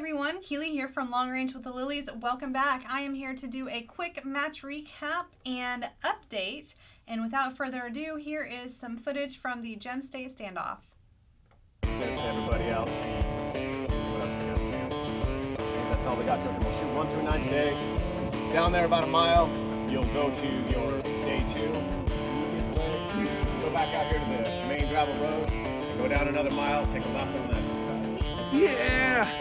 everyone, Kili here from Long Range with the Lillys. Welcome back. I am here to do a quick match recap and update. And without further ado, here is some footage from the Gem State Standoff. Says to everybody else, what else we got? I think that's all we got cooking. We'll shoot 1 through 9 today. Down there about a mile, you'll go to your day 2. Easiest way, go back out here to the main gravel road and go down another mile, take a left on that. Yeah!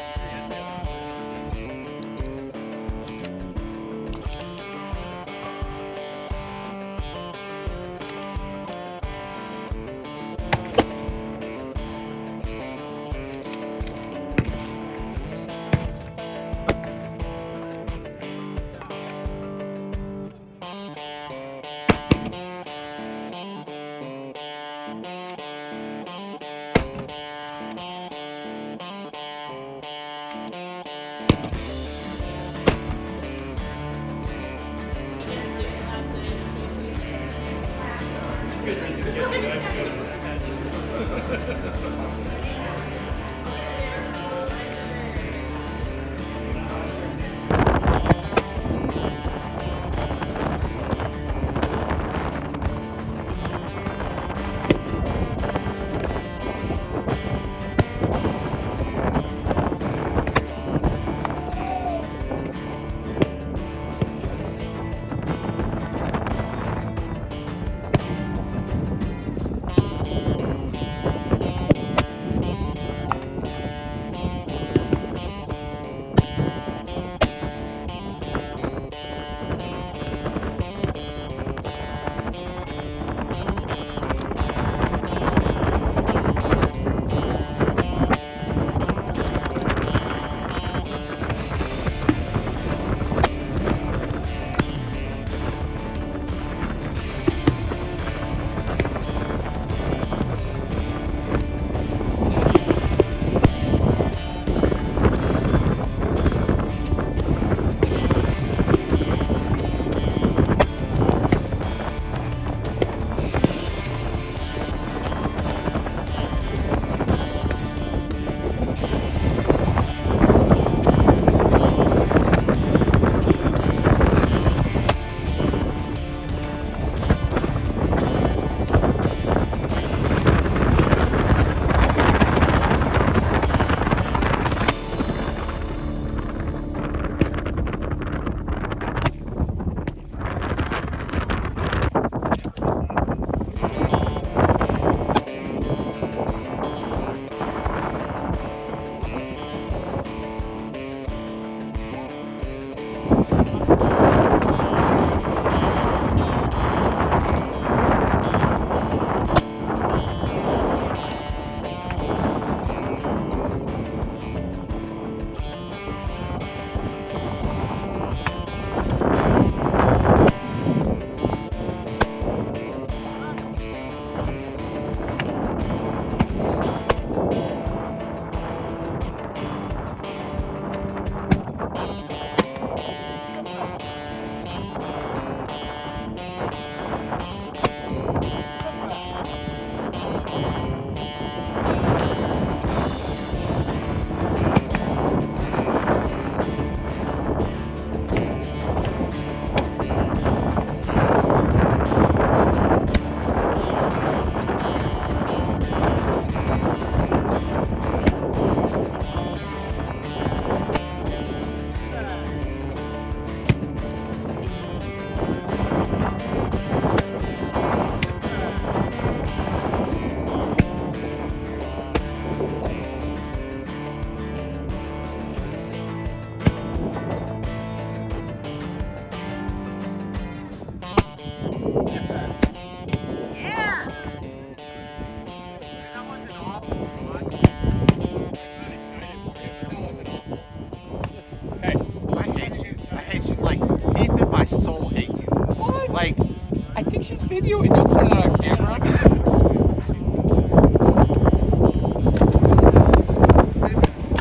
Video and don't set it on camera.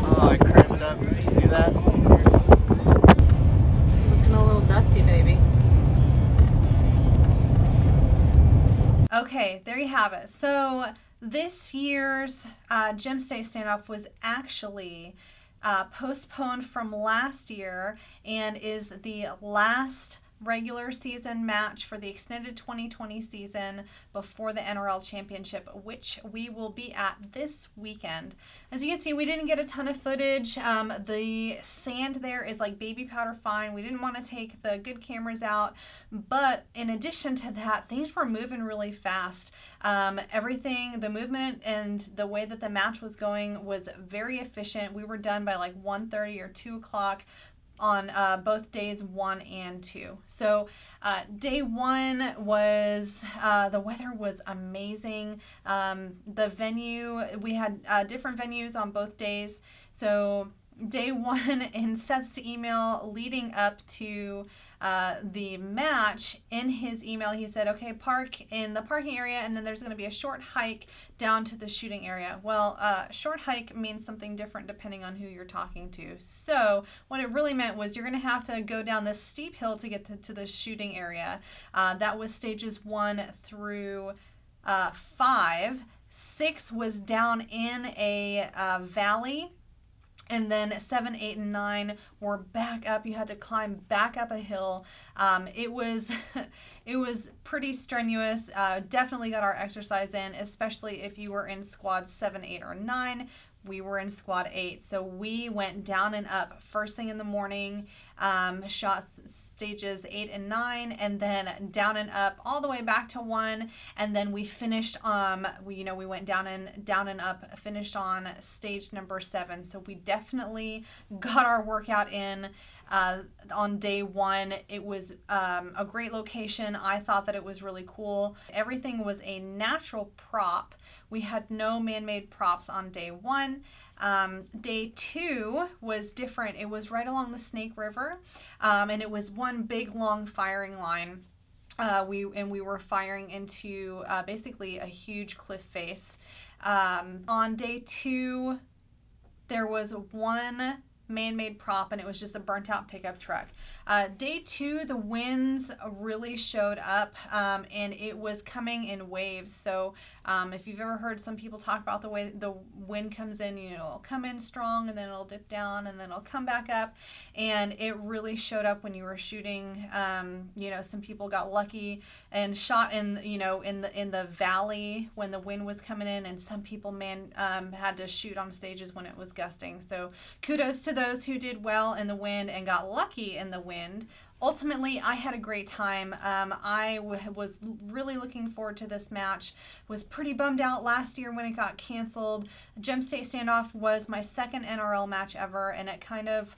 Oh, I crammed it up. Did you see that? Looking a little dusty, baby. Okay, there you have it. So this year's Gem State Standoff was actually postponed from last year and is the last regular season match for the extended 2020 season before the NRL Championship, which we will be at this weekend. As you can see, we didn't get a ton of footage. The sand there is like baby powder fine. We didn't want to take the good cameras out, but in addition to that, things were moving really fast. Everything, the movement and the way that the match was going was very efficient. We were done by like 1:30 or 2 o'clock on both days 1 and 2. So day 1 was, the weather was amazing. The venue, we had different venues on both days. So day 1, in Seth's email leading up to the match, in his email he said, okay, park in the parking area, and then there's going to be a short hike down to the shooting area. Well, short hike means something different depending on who you're talking to. So what it really meant was you're going to have to go down this steep hill to get to the shooting area. That was stages 1 through 5. 6 was down in a valley. And then 7, 8, and 9 were back up. You had to climb back up a hill. It was pretty strenuous. Definitely got our exercise in, especially if you were in squad 7, 8, or 9. We were in squad 8. So we went down and up first thing in the morning, shot stages 8 and 9, and then down and up all the way back to 1, and then we finished we went down and up, finished on stage number 7. So we definitely got our workout in on day 1. It was a great location. I thought that it was really cool. Everything was a natural prop. We had no man-made props on day 1. Day 2 was different. It was right along the Snake River, and it was one big long firing line. We were firing into basically a huge cliff face. On day 2, there was one man-made prop, and it was just a burnt-out pickup truck. Day 2, the winds really showed up, and it was coming in waves. So if you've ever heard some people talk about the way the wind comes in, it'll come in strong, and then it'll dip down, and then it'll come back up. And it really showed up when you were shooting. Some people got lucky and shot in the valley when the wind was coming in, and some people had to shoot on stages when it was gusting. So kudos to those who did well in the wind and got lucky in the wind. Ultimately, I had a great time. I was really looking forward to this match. Was pretty bummed out last year when it got canceled. Gem State Standoff was my second NRL match ever, and it kind of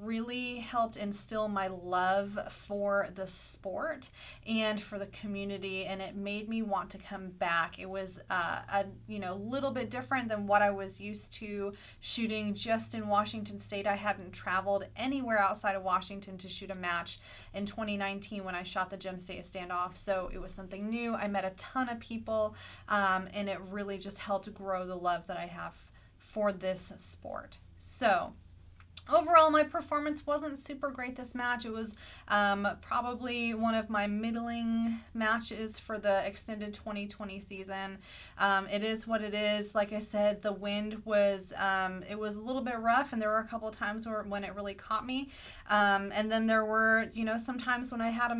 really helped instill my love for the sport and for the community, and it made me want to come back. It was a little bit different than what I was used to shooting just in Washington State. I hadn't traveled anywhere outside of Washington to shoot a match in 2019 when I shot the Gem State Standoff, so it was something new. I met a ton of people, and it really just helped grow the love that I have for this sport. So overall, my performance wasn't super great this match. It was probably one of my middling matches for the extended 2020 season. It is what it is. Like I said, the wind was it was a little bit rough, and there were a couple of times when it really caught me. And then there were some times when I had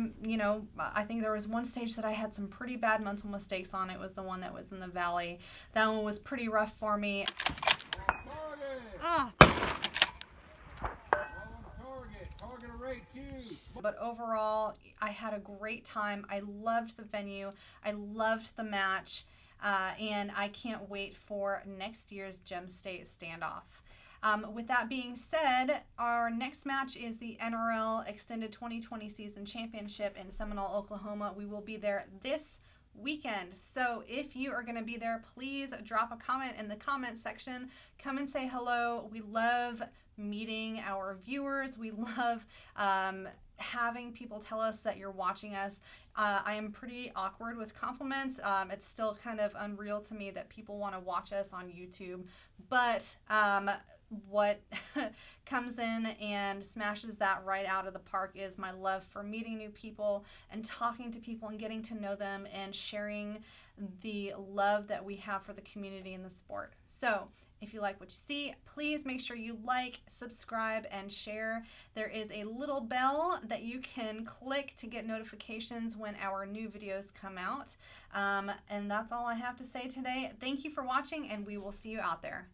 I think there was one stage that I had some pretty bad mental mistakes on. It was the one that was in the valley. That one was pretty rough for me. But overall, I had a great time. I loved the venue. I loved the match. And I can't wait for next year's Gem State Standoff. With that being said, our next match is the NRL Extended 2020 Season Championship in Seminole, Oklahoma. We will be there this weekend. So if you are going to be there, please drop a comment in the comment section. Come and say hello. We love meeting our viewers. We love having people tell us that you're watching us. I am pretty awkward with compliments. It's still kind of unreal to me that people want to watch us on YouTube, but what comes in and smashes that right out of the park is my love for meeting new people and talking to people and getting to know them and sharing the love that we have for the community and the sport. So If you like what you see, please make sure you like, subscribe, and share. There is a little bell that you can click to get notifications when our new videos come out. And that's all I have to say today. Thank you for watching, and we will see you out there.